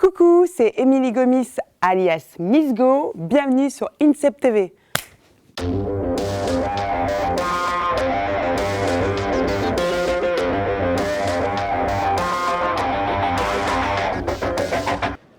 Coucou, c'est Émilie Gomis alias Miss Go. Bienvenue sur INSEP TV.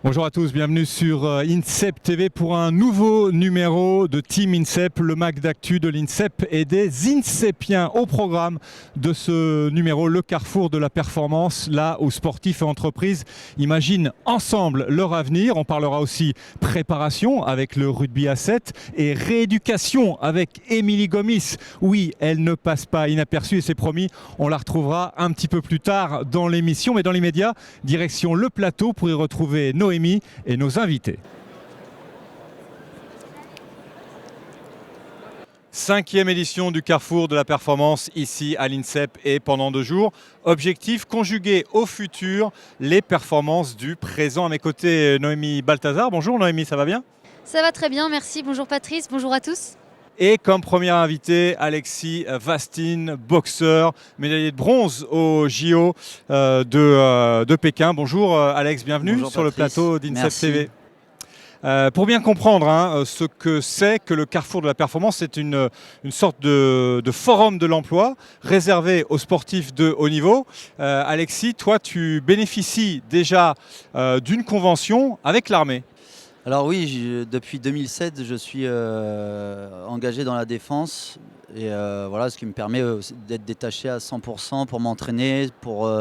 Bonjour à tous, bienvenue sur INSEP TV pour un nouveau numéro de Team INSEP, le mag d'actu de l'INSEP et des INSEPiens. Au programme de ce numéro, le carrefour de la performance, là où sportifs et entreprises imaginent ensemble leur avenir. On parlera aussi préparation avec le rugby à 7 et rééducation avec Émilie Gomis. Oui, elle ne passe pas inaperçue et c'est promis, on la retrouvera un petit peu plus tard dans l'émission. Mais dans l'immédiat, direction le plateau pour y retrouver Noémie et nos invités. 5e édition du Carrefour de la Performance ici à l'INSEP et pendant 2 jours. Objectif, conjuguer au futur les performances du présent. À mes côtés, Noémie Balthazar. Bonjour Noémie, ça va bien? Ça va très bien, merci. Bonjour Patrice, bonjour à tous. Et comme premier invité, Alexis Vastine, boxeur, médaillé de bronze au JO de Pékin. Bonjour Alex, bienvenue. Bonjour, sur Patrice. Le plateau d'INSEP TV. Pour bien comprendre ce que c'est que le Carrefour de la Performance, c'est une sorte de forum de l'emploi réservé aux sportifs de haut niveau. Alexis, toi tu bénéficies déjà d'une convention avec l'armée. Alors oui, depuis 2007, je suis engagé dans la défense et voilà, ce qui me permet d'être détaché à 100% pour m'entraîner, pour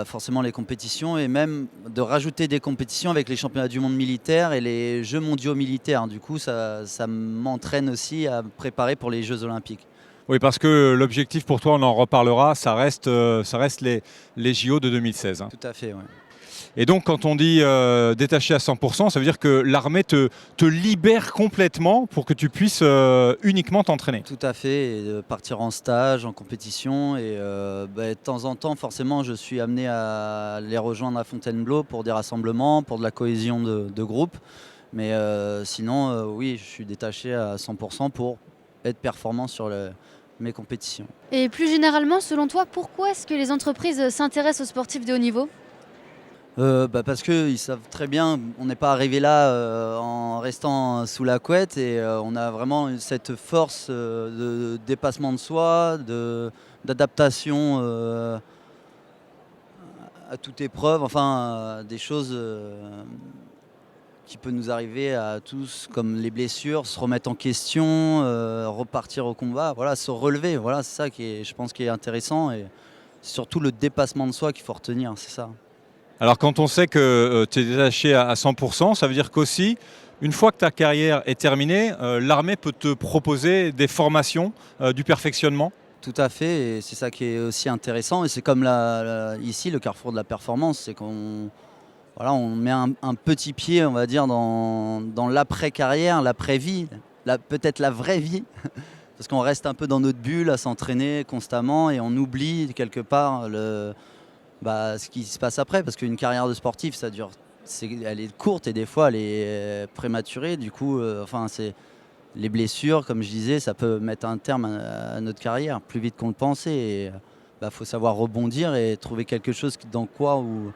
forcément les compétitions et même de rajouter des compétitions avec les championnats du monde militaire et les Jeux mondiaux militaires. Du coup, ça m'entraîne aussi à préparer pour les Jeux olympiques. Oui, parce que l'objectif pour toi, on en reparlera, ça reste les JO de 2016. Tout à fait, oui. Et donc, quand on dit détaché à 100%, ça veut dire que l'armée te libère complètement pour que tu puisses uniquement t'entraîner. Tout à fait, et de partir en stage, en compétition. Et de temps en temps, forcément, je suis amené à les rejoindre à Fontainebleau pour des rassemblements, pour de la cohésion de groupe. Mais sinon, oui, je suis détaché à 100% pour être performant sur mes compétitions. Et plus généralement, selon toi, pourquoi est-ce que les entreprises s'intéressent aux sportifs de haut niveau ? Parce qu'ils savent très bien, on n'est pas arrivé là en restant sous la couette et on a vraiment cette force de dépassement de soi, d'adaptation à toute épreuve, enfin des choses qui peuvent nous arriver à tous, comme les blessures, se remettre en question, repartir au combat, voilà, se relever, voilà, c'est ça qui est, je pense, qui est intéressant et surtout le dépassement de soi qu'il faut retenir, c'est ça. Alors quand on sait que tu es détaché à 100%, ça veut dire qu'aussi, une fois que ta carrière est terminée, l'armée peut te proposer des formations, du perfectionnement. Tout à fait, et c'est ça qui est aussi intéressant. Et c'est comme ici, le Carrefour de la Performance, c'est qu'on on met un petit pied, on va dire, dans l'après-carrière, l'après-vie, peut-être la vraie vie. Parce qu'on reste un peu dans notre bulle à s'entraîner constamment et on oublie quelque part ce qui se passe après, parce qu'une carrière de sportif, elle est courte et des fois elle est prématurée. Du coup, c'est les blessures, comme je disais, ça peut mettre un terme à notre carrière plus vite qu'on le pensait. Et faut savoir rebondir et trouver quelque chose dans quoi où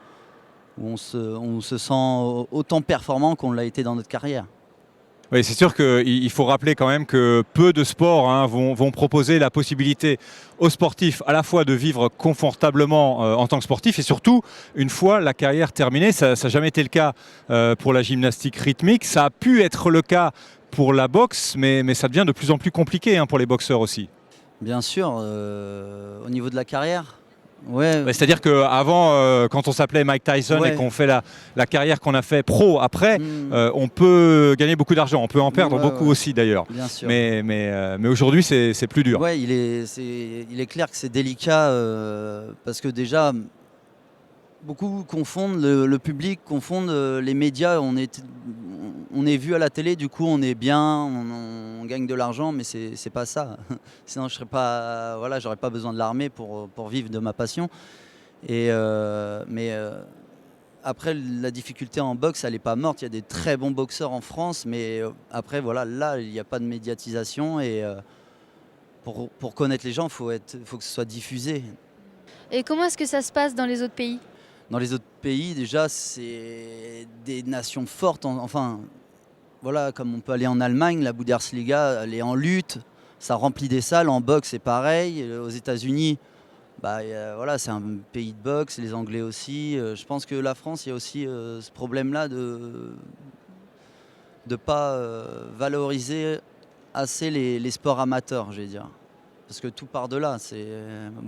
on se sent autant performant qu'on l'a été dans notre carrière. Oui, c'est sûr qu'il faut rappeler quand même que peu de sports vont proposer la possibilité aux sportifs à la fois de vivre confortablement en tant que sportif et surtout, une fois la carrière terminée, ça n'a jamais été le cas pour la gymnastique rythmique, ça a pu être le cas pour la boxe, mais ça devient de plus en plus compliqué pour les boxeurs aussi. Bien sûr, au niveau de la carrière. Ouais. C'est-à-dire qu'avant, quand on s'appelait Mike Tyson et qu'on fait la carrière qu'on a fait pro après, on peut gagner beaucoup d'argent, on peut en perdre beaucoup aussi d'ailleurs. Bien sûr. Mais aujourd'hui, c'est plus dur. Ouais, il est clair que c'est délicat parce que déjà, beaucoup confondent, le public confondent les médias. On est vu à la télé, du coup on est bien, on gagne de l'argent, mais c'est pas ça. Sinon j'aurais pas besoin de l'armée pour vivre de ma passion. Après, la difficulté en boxe, elle n'est pas morte. Il y a des très bons boxeurs en France, mais après là il n'y a pas de médiatisation et pour connaître les gens, faut que ce soit diffusé. Et comment est-ce que ça se passe dans les autres pays ? dans les autres pays, déjà, c'est des nations fortes. Enfin, voilà, comme on peut aller en Allemagne, la Bundesliga, elle est en lutte, ça remplit des salles. En boxe, c'est pareil. Aux États-Unis, voilà, c'est un pays de boxe, les Anglais aussi. Je pense que la France, il y a aussi ce problème-là de ne pas valoriser assez les sports amateurs, je vais dire. Parce que tout part de là, c'est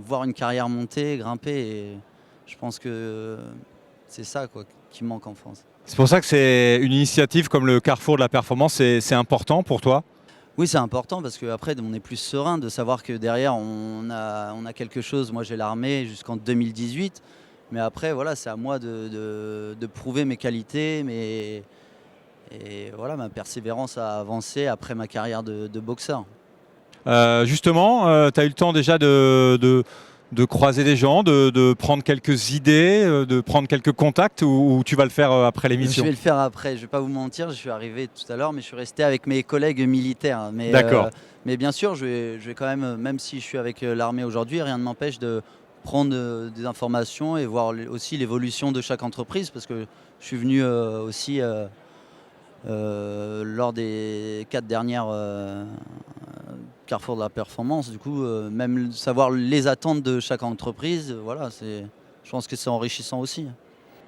voir une carrière monter, grimper, et je pense que c'est ça quoi, qui manque en France. C'est pour ça que c'est une initiative comme le Carrefour de la Performance, c'est important pour toi? Oui, c'est important parce qu'après, on est plus serein de savoir que derrière, on a quelque chose. Moi, j'ai l'armée jusqu'en 2018, mais après, voilà, c'est à moi de prouver mes qualités, et voilà, ma persévérance à avancer après ma carrière de boxeur. Justement, tu as eu le temps déjà de croiser des gens, de prendre quelques idées, de prendre quelques contacts, ou tu vas le faire après l'émission? Je vais le faire après, je ne vais pas vous mentir, je suis arrivé tout à l'heure, mais je suis resté avec mes collègues militaires. D'accord. Mais bien sûr, je vais quand même si je suis avec l'armée aujourd'hui, rien ne m'empêche de prendre des informations et voir aussi l'évolution de chaque entreprise, parce que je suis venu aussi lors des 4 dernières Carrefour de la Performance. Du coup, même savoir les attentes de chaque entreprise, voilà, je pense que c'est enrichissant aussi.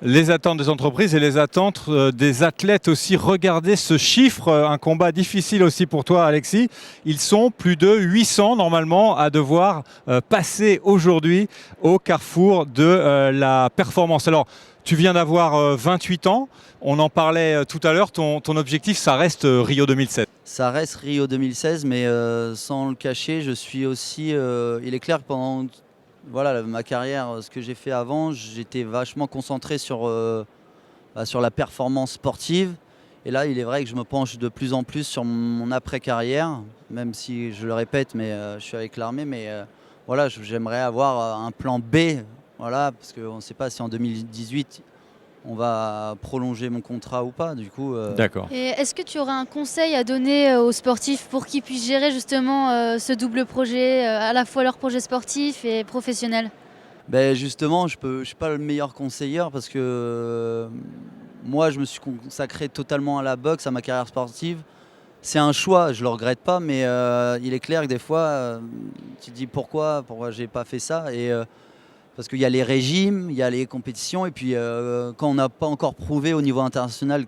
Les attentes des entreprises et les attentes des athlètes aussi. Regardez ce chiffre, un combat difficile aussi pour toi, Alexis. Ils sont plus de 800 normalement à devoir passer aujourd'hui au Carrefour de la Performance. Alors, tu viens d'avoir 28 ans. On en parlait tout à l'heure. Ton objectif, ça reste Rio 2016. Ça reste Rio 2016, mais sans le cacher, je suis aussi... il est clair que pendant voilà, ma carrière, ce que j'ai fait avant, j'étais vachement concentré sur la performance sportive. Et là, il est vrai que je me penche de plus en plus sur mon après-carrière, même si je le répète, mais je suis avec l'armée. Mais voilà, j'aimerais avoir un plan B, voilà, parce qu'on ne sait pas si en 2018, on va prolonger mon contrat ou pas. Du coup, D'accord. Et est-ce que tu aurais un conseil à donner aux sportifs pour qu'ils puissent gérer justement ce double projet, à la fois leur projet sportif et professionnel? ben justement, je suis pas le meilleur conseiller parce que moi, je me suis consacré totalement à la boxe, à ma carrière sportive. C'est un choix, je le regrette pas, mais il est clair que des fois, tu te dis pourquoi j'ai pas fait ça. Et parce qu'il y a les régimes, il y a les compétitions, et puis quand on n'a pas encore prouvé au niveau international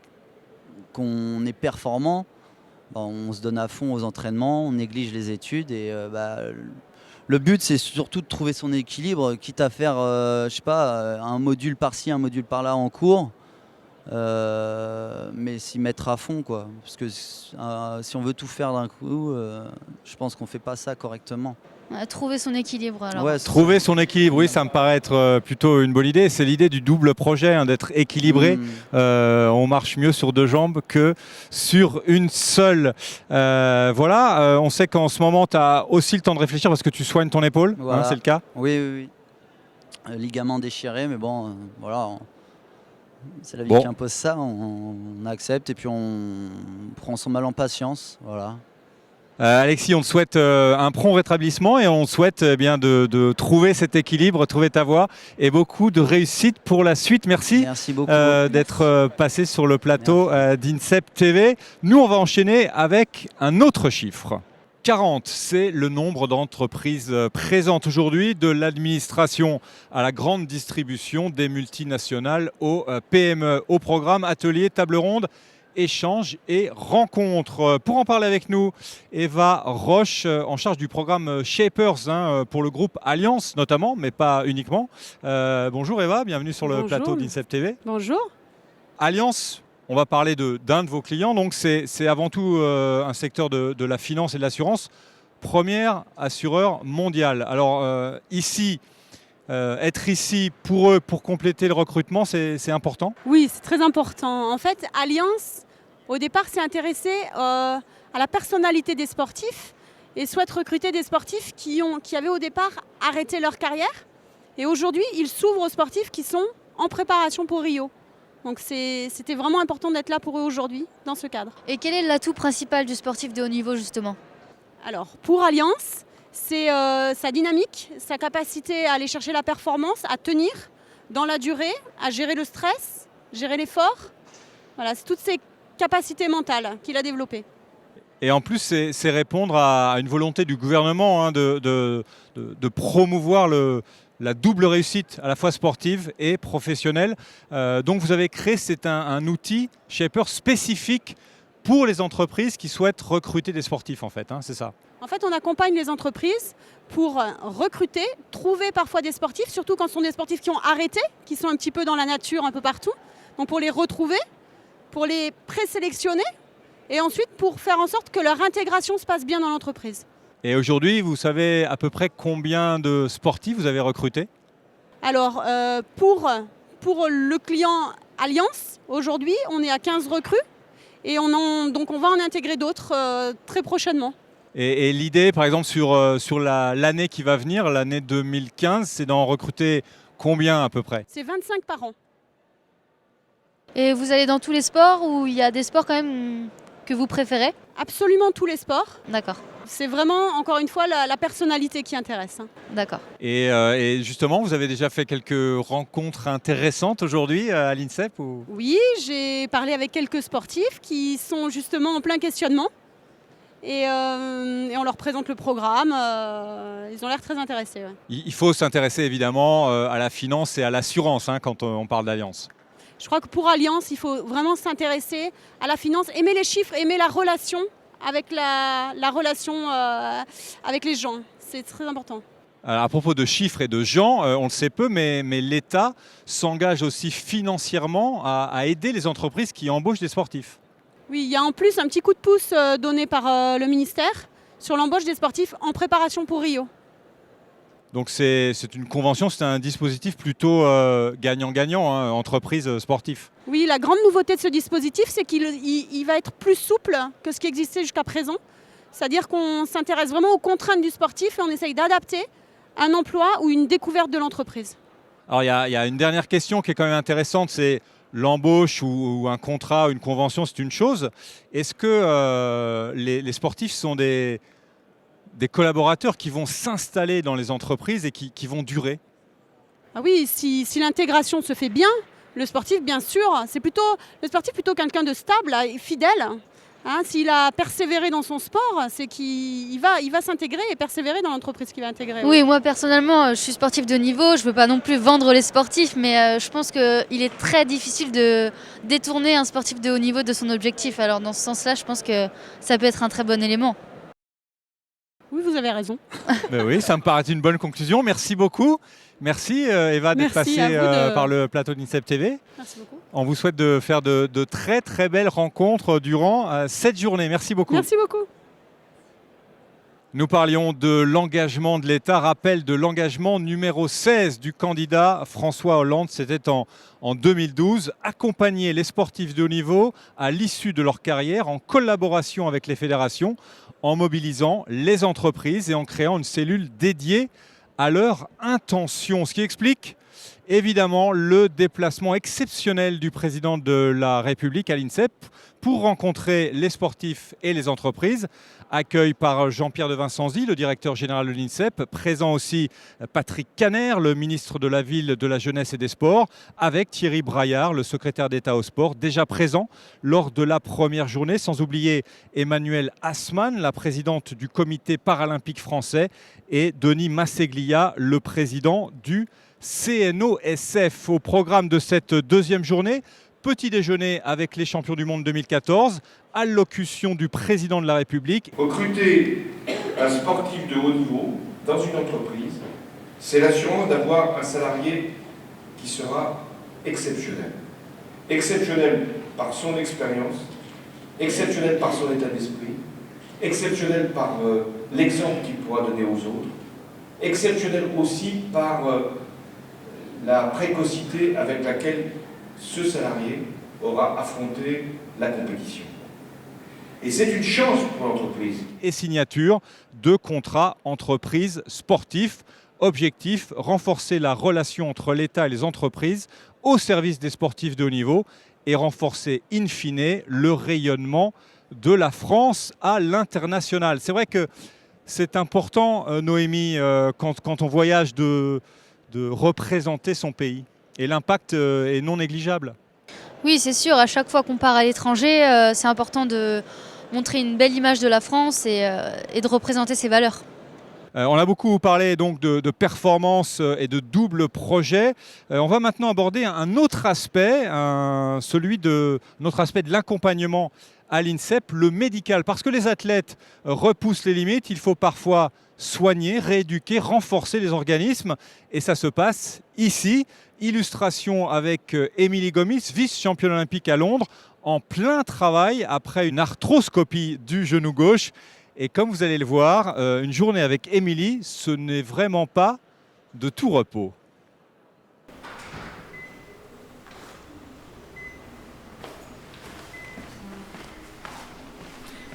qu'on est performant, on se donne à fond aux entraînements, on néglige les études, et le but c'est surtout de trouver son équilibre, quitte à faire je sais pas, un module par-ci, un module par-là en cours, mais s'y mettre à fond quoi. Parce que si on veut tout faire d'un coup, je pense qu'on fait pas ça correctement. Trouver son équilibre alors. Ouais, Trouver son équilibre, oui, ça me paraît être plutôt une bonne idée. C'est l'idée du double projet, d'être équilibré. On marche mieux sur 2 jambes que sur une seule. Voilà, on sait qu'en ce moment, tu as aussi le temps de réfléchir parce que tu soignes ton épaule, Voilà. c'est le cas? Oui. Ligament déchiré, mais bon, voilà. C'est la vie Bon. qui impose ça, on accepte et puis on prend son mal en patience. Voilà. Alexis, on te souhaite un prompt rétablissement et on souhaite bien de trouver cet équilibre, trouver ta voie et beaucoup de réussite pour la suite. Merci, Merci beaucoup. d'être passé sur le plateau d'INSEP TV. Nous, on va enchaîner avec un autre chiffre. 40, c'est le nombre d'entreprises présentes aujourd'hui, de l'administration à la grande distribution, des multinationales aux PME. Au programme atelier, table ronde, échanges et rencontres. Pour en parler avec nous, Eva Roche, en charge du programme Shapers pour le groupe Alliance notamment, mais pas uniquement. Bonjour Eva, bienvenue sur le plateau d'INSEP TV. Bonjour. Alliance, on va parler d'un de vos clients, donc c'est avant tout un secteur de la finance et de l'assurance. Premier assureur mondial. Alors ici, être ici pour eux, pour compléter le recrutement, c'est important? Oui, c'est très important. En fait, Alliance, au départ, s'est intéressé à la personnalité des sportifs et souhaite recruter des sportifs qui avaient au départ arrêté leur carrière. Et aujourd'hui, ils s'ouvrent aux sportifs qui sont en préparation pour Rio. Donc c'était vraiment important d'être là pour eux aujourd'hui, dans ce cadre. Et quel est l'atout principal du sportif de haut niveau justement? Alors, pour Alliance, c'est sa dynamique, sa capacité à aller chercher la performance, à tenir, dans la durée, à gérer le stress, gérer l'effort. Voilà, c'est toutes ces capacités mentales qu'il a développées. Et en plus, c'est répondre à une volonté du gouvernement de promouvoir la double réussite, à la fois sportive et professionnelle. Donc vous avez créé, c'est un outil Shaper spécifique pour les entreprises qui souhaitent recruter des sportifs, en fait, hein, c'est ça? En fait, on accompagne les entreprises pour recruter, trouver parfois des sportifs, surtout quand ce sont des sportifs qui ont arrêté, qui sont un petit peu dans la nature un peu partout. Donc pour les retrouver, pour les présélectionner et ensuite pour faire en sorte que leur intégration se passe bien dans l'entreprise. Et aujourd'hui, vous savez à peu près combien de sportifs vous avez recrutés? Alors, pour le client Alliance, aujourd'hui, on est à 15 recrues et donc on va en intégrer d'autres très prochainement. Et l'idée, par exemple, sur l'année qui va venir, l'année 2015, c'est d'en recruter combien à peu près? C'est 25 par an. Et vous allez dans tous les sports ou il y a des sports quand même que vous préférez? Absolument tous les sports. D'accord, C'est vraiment, encore une fois, la personnalité qui intéresse. d'accord. Et justement, vous avez déjà fait quelques rencontres intéressantes aujourd'hui à l'INSEP ou... Oui, j'ai parlé avec quelques sportifs qui sont justement en plein questionnement. Et on leur présente le programme. Ils ont l'air très intéressés. Ouais. Il faut s'intéresser évidemment à la finance et à l'assurance hein, quand on parle d'alliance. Je crois que pour Alliance, il faut vraiment s'intéresser à la finance, aimer les chiffres, aimer la relation avec la relation avec les gens. C'est très important. Alors, à propos de chiffres et de gens, on le sait peu, mais l'État s'engage aussi financièrement à aider les entreprises qui embauchent des sportifs. Oui, il y a en plus un petit coup de pouce donné par le ministère sur l'embauche des sportifs en préparation pour Rio. Donc c'est une convention, c'est un dispositif plutôt gagnant-gagnant, hein, entreprise sportive. Oui, la grande nouveauté de ce dispositif, c'est qu'il va être plus souple que ce qui existait jusqu'à présent. C'est-à-dire qu'on s'intéresse vraiment aux contraintes du sportif et on essaye d'adapter un emploi ou une découverte de l'entreprise. Alors il y a une dernière question qui est quand même intéressante, c'est l'embauche ou un contrat, une convention, c'est une chose. Est-ce que les sportifs sont des collaborateurs qui vont s'installer dans les entreprises et qui vont durer? Ah oui, si l'intégration se fait bien, le sportif, bien sûr, le sportif plutôt quelqu'un de stable et fidèle. Hein, s'il a persévéré dans son sport, c'est qu'il va s'intégrer et persévérer dans l'entreprise qu'il va intégrer. Oui, moi personnellement, je suis sportif de haut niveau, je ne veux pas non plus vendre les sportifs, mais je pense qu'il est très difficile de détourner un sportif de haut niveau de son objectif. Alors dans ce sens-là, je pense que ça peut être un très bon élément. Oui, vous avez raison. Ben oui, ça me paraît une bonne conclusion. Merci beaucoup. Merci Eva d'être Merci passée à vous par le plateau d'INSEP TV. Merci beaucoup. On vous souhaite de faire de très très belles rencontres durant cette journée. Merci beaucoup. Merci beaucoup. Nous parlions de l'engagement de l'État, rappel de l'engagement numéro 16 du candidat François Hollande, c'était en 2012, accompagner les sportifs de haut niveau à l'issue de leur carrière en collaboration avec les fédérations, en mobilisant les entreprises et en créant une cellule dédiée à leur intention. Ce qui explique évidemment le déplacement exceptionnel du président de la République à l'INSEP pour rencontrer les sportifs et les entreprises. Accueil par Jean-Pierre de Vincenzi, le directeur général de l'INSEP, présent aussi Patrick Caner, le ministre de la Ville, de la Jeunesse et des Sports, avec Thierry Braillard, le secrétaire d'État au sport, déjà présent lors de la première journée, sans oublier Emmanuel Assmann, la présidente du comité paralympique français, et Denis Masseglia, le président du CNOSF. Au programme de cette deuxième journée, petit déjeuner avec les champions du monde 2014, allocution du président de la République. Recruter un sportif de haut niveau dans une entreprise, c'est l'assurance d'avoir un salarié qui sera exceptionnel. Exceptionnel par son expérience, exceptionnel par son état d'esprit, exceptionnel par l'exemple qu'il pourra donner aux autres, exceptionnel aussi par la précocité avec laquelle ce salarié aura affronté la compétition. Et c'est une chance pour l'entreprise. Et signature de contrats entreprises sportifs. Objectif, renforcer la relation entre l'État et les entreprises au service des sportifs de haut niveau et renforcer in fine le rayonnement de la France à l'international. C'est vrai que c'est important, Noémie, quand on voyage de représenter son pays. et l'impact est non négligeable. Oui, c'est sûr, à chaque fois qu'on part à l'étranger, c'est important de montrer une belle image de la France et de représenter ses valeurs. On a beaucoup parlé donc de performance et de double projet. On va maintenant aborder un autre aspect, notre aspect de l'accompagnement à l'INSEP, le médical. Parce que les athlètes repoussent les limites, il faut parfois soigner, rééduquer, renforcer les organismes. Et ça se passe ici. Illustration avec Émilie Gomis, vice-championne olympique à Londres, en plein travail après une arthroscopie du genou gauche. Et comme vous allez le voir, une journée avec Émilie, ce n'est vraiment pas de tout repos.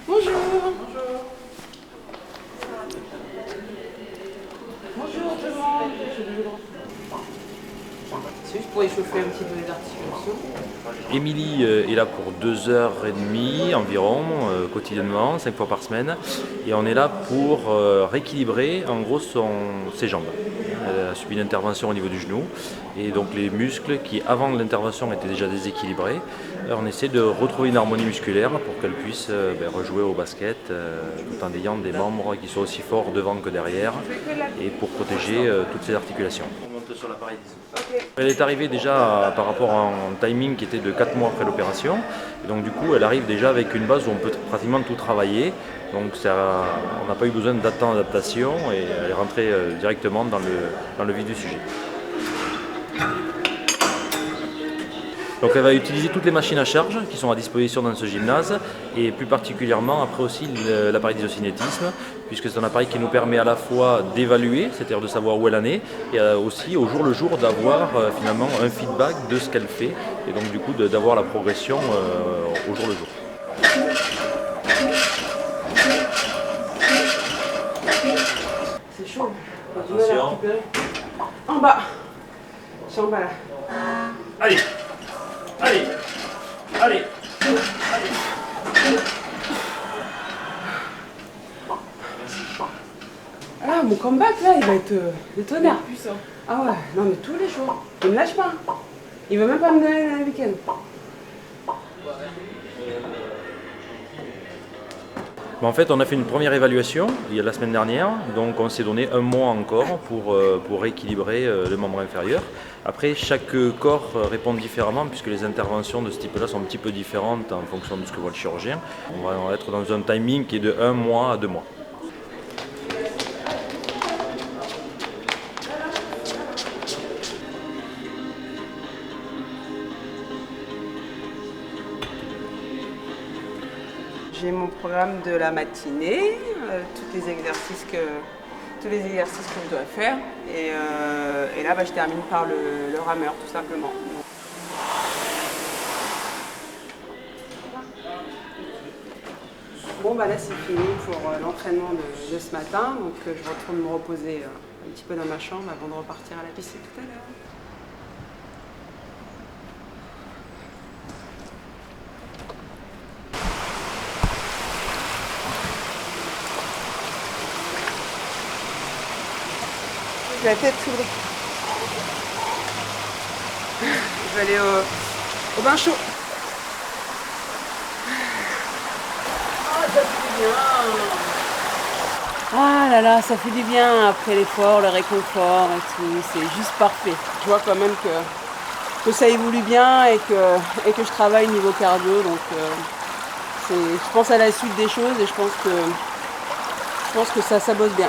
Bonjour. Bonjour. Bonjour tout le monde. C'est juste pour échauffer un petit peu les articulations. Émilie est là pour 2h30 environ, quotidiennement, 5 fois par semaine. Et on est là pour rééquilibrer en gros ses jambes. Elle a subi une intervention au niveau du genou. Et donc les muscles qui avant l'intervention étaient déjà déséquilibrés, on essaie de retrouver une harmonie musculaire pour qu'elle puisse rejouer au basket tout en ayant des membres qui soient aussi forts devant que derrière et pour protéger toutes ses articulations. On monte sur l'appareil d'ISO. Elle est arrivée déjà par rapport à un timing qui était de 4 mois après l'opération. Et donc du coup, elle arrive déjà avec une base où on peut pratiquement tout travailler. Donc on n'a pas eu besoin d'attendre d'adaptation et elle est rentrée directement dans le vif du sujet. Donc elle va utiliser toutes les machines à charge qui sont à disposition dans ce gymnase et plus particulièrement après aussi l'appareil d'isocinétisme puisque c'est un appareil qui nous permet à la fois d'évaluer, c'est-à-dire de savoir où elle en est et aussi au jour le jour d'avoir finalement un feedback de ce qu'elle fait et donc du coup d'avoir la progression au jour le jour. C'est chaud. Attention. En bas. C'est en bas là. Allez. Allez, allez, allez. Ah, mon comeback là, il va être le tonnerre. Ah ouais, non mais tous les jours. Il me lâche pas. Il veut même pas me donner un week-end. En fait, on a fait une première évaluation il y a la semaine dernière, donc on s'est donné un mois encore pour rééquilibrer le membre inférieur. Après, chaque corps répond différemment puisque les interventions de ce type-là sont un petit peu différentes en fonction de ce que voit le chirurgien. On va être dans un timing qui est de 1 mois à 2 mois. J'ai mon programme de la matinée, tous les exercices que je dois faire. Et là, je termine par le rameur, tout simplement. Bon, là, c'est fini pour l'entraînement de ce matin. Donc, je retourne me reposer un petit peu dans ma chambre avant de repartir à la piscine tout à l'heure. La tête s'ouvre. Je vais aller au bain chaud. Ah, ça fait du bien. Ah là là, ça fait du bien après l'effort, le réconfort et tout. C'est juste parfait. Je vois quand même que ça évolue bien et que je travaille niveau cardio. Donc je pense à la suite des choses et je pense que ça bosse bien.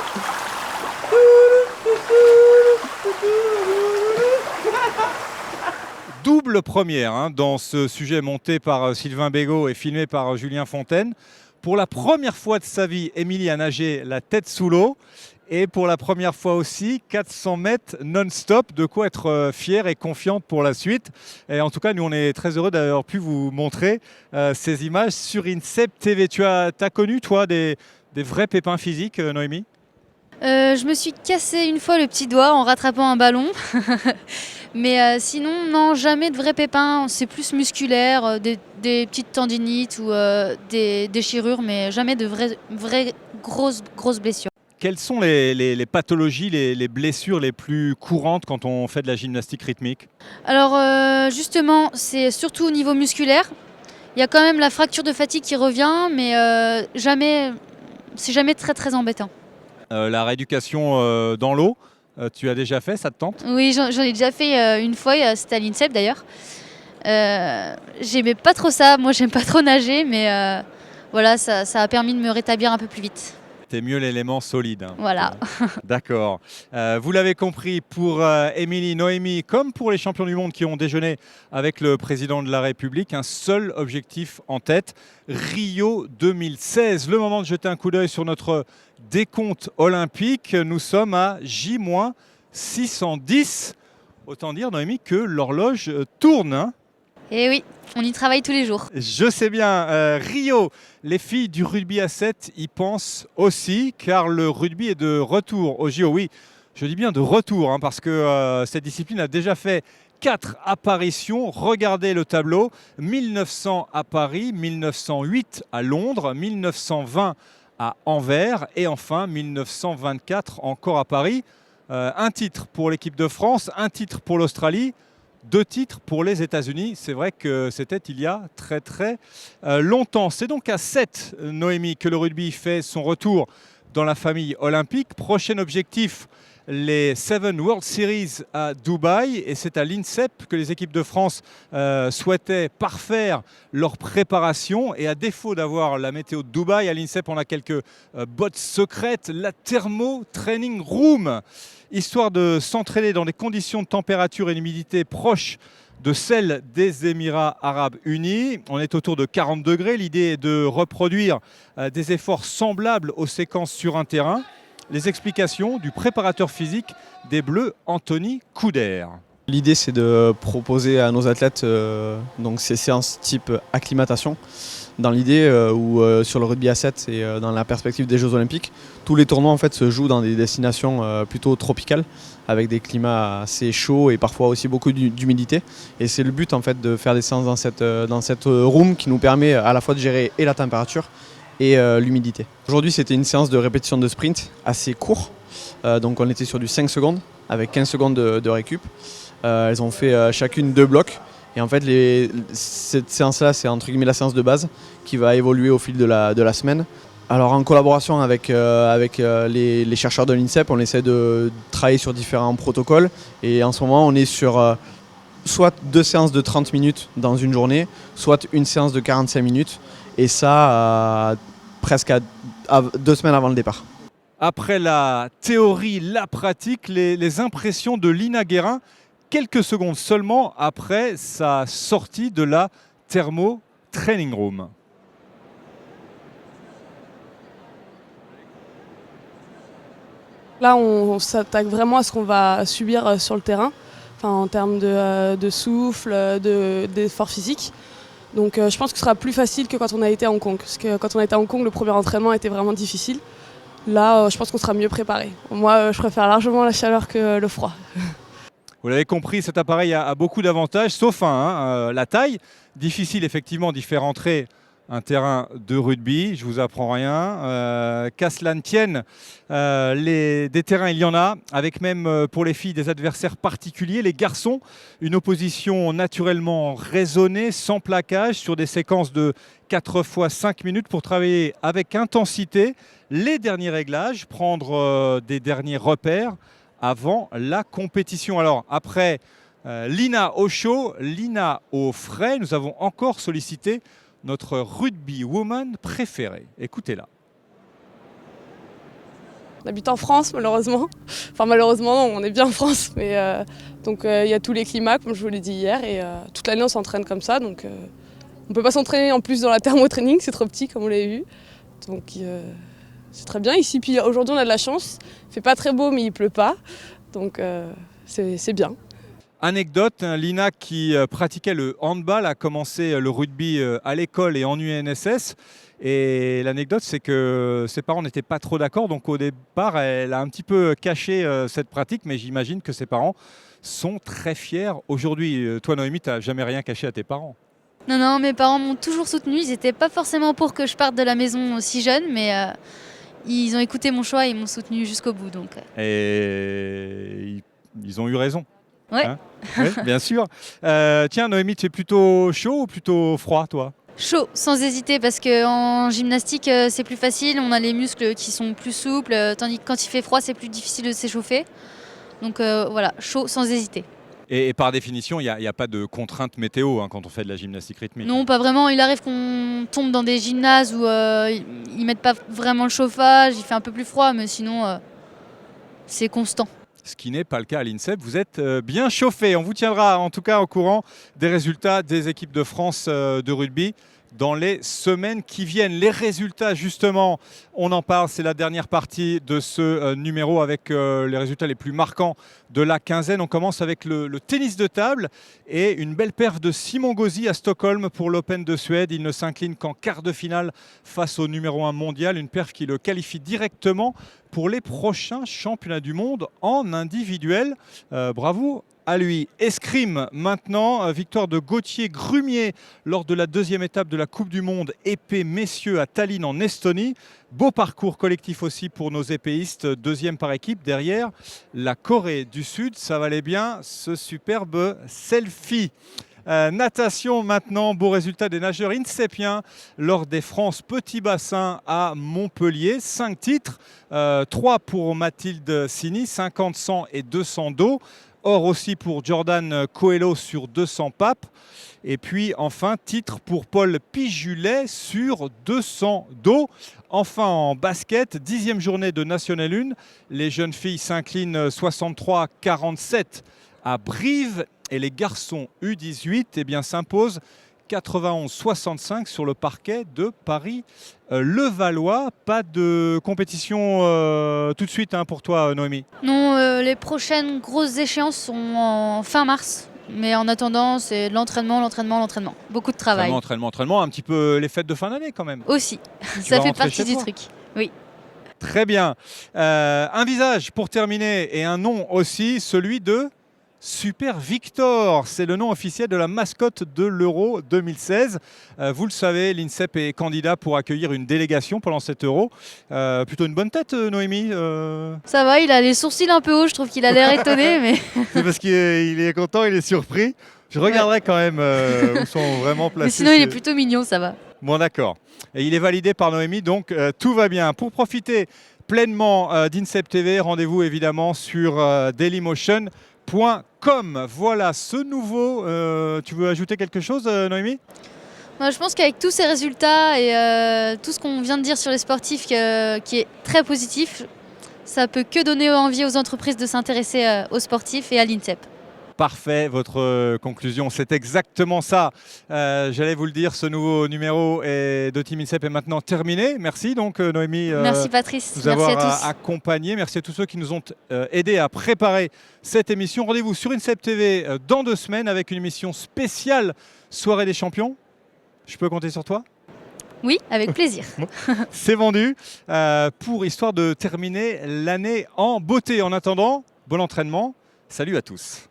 Double première dans ce sujet monté par Sylvain Bégaud et filmé par Julien Fontaine. Pour la première fois de sa vie, Émilie a nagé la tête sous l'eau. Et pour la première fois aussi, 400 mètres non-stop, de quoi être fière et confiante pour la suite. Et en tout cas, nous, on est très heureux d'avoir pu vous montrer ces images sur INSEP TV. Tu as connu, toi, des vrais pépins physiques, Noémie ? Je me suis cassé une fois le petit doigt en rattrapant un ballon. Mais sinon, non, jamais de vrais pépins. C'est plus musculaire, des petites tendinites ou des déchirures, mais jamais de vraies grosses blessures. Quelles sont les pathologies, les blessures les plus courantes quand on fait de la gymnastique rythmique? Alors justement, c'est surtout au niveau musculaire. Il y a quand même la fracture de fatigue qui revient, mais c'est jamais très très embêtant. La rééducation dans l'eau, tu as déjà fait, ça te tente? Oui, j'en ai déjà fait une fois, c'était à l'INSEP d'ailleurs. J'aimais pas trop ça, moi j'aime pas trop nager, mais voilà, ça a permis de me rétablir un peu plus vite. T'es mieux l'élément solide. Hein. Voilà. D'accord. Vous l'avez compris, pour Émilie, Noémie, comme pour les champions du monde qui ont déjeuné avec le président de la République, un seul objectif en tête, Rio 2016. Le moment de jeter un coup d'œil sur notre décompte olympique. Nous sommes à J-610. Autant dire, Noémie, que l'horloge tourne. Hein. Et oui, on y travaille tous les jours. Je sais bien, Rio, les filles du rugby à 7 y pensent aussi, car le rugby est de retour au JO. Oui, je dis bien de retour, hein, parce que cette discipline a déjà fait 4 apparitions. Regardez le tableau, 1900 à Paris, 1908 à Londres, 1920 à Anvers et enfin 1924 encore à Paris. Un titre pour l'équipe de France, un titre pour l'Australie, 2 titres pour les États-Unis. C'est vrai que c'était il y a très longtemps. C'est donc à 7, Noémie, que le rugby fait son retour dans la famille olympique. Prochain objectif, les 7 World Series à Dubaï. Et c'est à l'INSEP que les équipes de France souhaitaient parfaire leur préparation. Et à défaut d'avoir la météo de Dubaï, à l'INSEP, on a quelques bottes secrètes. La Thermo Training Room, histoire de s'entraîner dans des conditions de température et d'humidité proches de celles des Émirats arabes unis. On est autour de 40 degrés. L'idée est de reproduire des efforts semblables aux séquences sur un terrain. Les explications du préparateur physique des Bleus, Anthony Couder. L'idée, c'est de proposer à nos athlètes donc ces séances type acclimatation. Dans l'idée où sur le rugby à 7 et dans la perspective des Jeux Olympiques, tous les tournois en fait se jouent dans des destinations plutôt tropicales avec des climats assez chauds et parfois aussi beaucoup d'humidité. Et c'est le but en fait de faire des séances dans cette room qui nous permet à la fois de gérer et la température et l'humidité. Aujourd'hui, c'était une séance de répétition de sprint assez court. Donc on était sur du 5 secondes avec 15 secondes de récup. Elles ont fait chacune 2 blocs. Et en fait, cette séance-là, c'est entre guillemets la séance de base qui va évoluer au fil de la semaine. Alors en collaboration avec les chercheurs de l'INSEP, on essaie de travailler sur différents protocoles. Et en ce moment, on est sur soit 2 séances de 30 minutes dans une journée, soit une séance de 45 minutes. Et ça, presque 2 semaines avant le départ. Après la théorie, la pratique, les impressions de Lina Guérin, quelques secondes seulement après sa sortie de la Thermo Training Room. Là, on s'attaque vraiment à ce qu'on va subir sur le terrain, enfin, en termes de souffle, d'effort physique. Donc je pense que ce sera plus facile que quand on a été à Hong Kong. Parce que quand on a été à Hong Kong, le premier entraînement était vraiment difficile. Là, je pense qu'on sera mieux préparé. Moi, je préfère largement la chaleur que le froid. Vous l'avez compris, cet appareil a beaucoup d'avantages, sauf la taille. Difficile effectivement d'y faire entrer un terrain de rugby, je vous apprends rien. Qu'à cela ne tienne, des terrains il y en a, avec même pour les filles des adversaires particuliers. Les garçons, une opposition naturellement raisonnée, sans plaquage, sur des séquences de 4 fois 5 minutes pour travailler avec intensité les derniers réglages, prendre des derniers repères avant la compétition. Alors après Lina au chaud, Lina au frais, nous avons encore sollicité notre rugby woman préférée. Écoutez-la. On habite en France, malheureusement. Enfin, malheureusement, non, on est bien en France. Mais donc, il y a tous les climats, comme je vous l'ai dit hier. Et toute l'année, on s'entraîne comme ça. Donc, on ne peut pas s'entraîner en plus dans la thermo-training. C'est trop petit, comme on l'a vu. Donc, c'est très bien ici. Puis aujourd'hui, on a de la chance. Il ne fait pas très beau, mais il ne pleut pas. Donc, c'est bien. Anecdote, Lina qui pratiquait le handball a commencé le rugby à l'école et en UNSS. Et l'anecdote, c'est que ses parents n'étaient pas trop d'accord. Donc au départ, elle a un petit peu caché cette pratique. Mais j'imagine que ses parents sont très fiers aujourd'hui. Toi, Noémie, tu n'as jamais rien caché à tes parents? Non, mes parents m'ont toujours soutenue. Ils n'étaient pas forcément pour que je parte de la maison aussi jeune, mais ils ont écouté mon choix et ils m'ont soutenu jusqu'au bout. Donc. Et ils ont eu raison. Ouais. Hein, oui, bien sûr. Tiens, Noémie, tu es plutôt chaud ou plutôt froid, toi? Chaud, sans hésiter, parce qu'en gymnastique, c'est plus facile, on a les muscles qui sont plus souples, tandis que quand il fait froid, c'est plus difficile de s'échauffer. Donc voilà, chaud, sans hésiter. Et par définition, il n'y a pas de contrainte météo quand on fait de la gymnastique rythmique. Non, pas vraiment. Il arrive qu'on tombe dans des gymnases où ils mettent pas vraiment le chauffage, il fait un peu plus froid, mais sinon, c'est constant. Ce qui n'est pas le cas à l'INSEP. Vous êtes bien chauffé. On vous tiendra en tout cas au courant des résultats des équipes de France de rugby dans les semaines qui viennent. Les résultats, justement, on en parle. C'est la dernière partie de ce numéro avec les résultats les plus marquants de la quinzaine. On commence avec le tennis de table et une belle perf de Simon Gauzy à Stockholm pour l'Open de Suède. Il ne s'incline qu'en quart de finale face au numéro 1 mondial. Une perf qui le qualifie directement pour les prochains championnats du monde en individuel. Bravo à lui. Escrime maintenant, victoire de Gauthier Grumier lors de la deuxième étape de la Coupe du Monde épée messieurs à Tallinn en Estonie. Beau parcours collectif aussi pour nos épéistes, deuxième par équipe derrière la Corée du Sud. Ça valait bien ce superbe selfie. Natation maintenant, beau résultat des nageurs insepiens lors des France Petit Bassin à Montpellier. 5 titres, 3 pour Mathilde Sini, 50, 100 et 200 dos. Or aussi pour Jordan Coelho sur 200 papes. Et puis enfin, titre pour Paul Pijulet sur 200 dos. Enfin en basket, 10e journée de National 1. Les jeunes filles s'inclinent 63-47 à Brive. Et les garçons U18 s'imposent 91-65 sur le parquet de Paris-Levallois. Pas de compétition tout de suite pour toi, Noémie? Non, les prochaines grosses échéances sont en fin mars. Mais en attendant, c'est de l'entraînement. Beaucoup de travail. Entraînement. Un petit peu les fêtes de fin d'année quand même. Aussi, ça fait partie du truc. Oui. Très bien. Un visage pour terminer et un nom aussi, celui de Super Victor. C'est le nom officiel de la mascotte de l'Euro 2016. Vous le savez, l'INSEP est candidat pour accueillir une délégation pendant cet Euro. Plutôt une bonne tête, Noémie. Ça va, il a les sourcils un peu hauts, je trouve qu'il a l'air étonné. Mais... C'est parce qu'il est content, il est surpris. Je regarderai quand même où sont vraiment placés. Mais sinon, il est plutôt mignon, ça va. Bon, d'accord. Et il est validé par Noémie, donc tout va bien. Pour profiter pleinement d'INSEP TV, rendez-vous évidemment sur dailymotion.com. Voilà ce nouveau. Tu veux ajouter quelque chose, Noémie? Moi, je pense qu'avec tous ces résultats et tout ce qu'on vient de dire sur les sportifs qui est très positif, ça peut que donner envie aux entreprises de s'intéresser aux sportifs et à l'INSEP. Parfait, votre conclusion, c'est exactement ça. J'allais vous le dire, ce nouveau numéro de Team INSEP est maintenant terminé. Merci donc Noémie. Merci Patrice, de nous merci avoir à tous. accompagnés. Merci à tous ceux qui nous ont aidés à préparer cette émission. Rendez-vous sur INSEP TV dans 2 semaines avec une émission spéciale Soirée des champions. Je peux compter sur toi? Oui, avec plaisir. C'est vendu pour histoire de terminer l'année en beauté. En attendant, bon entraînement. Salut à tous.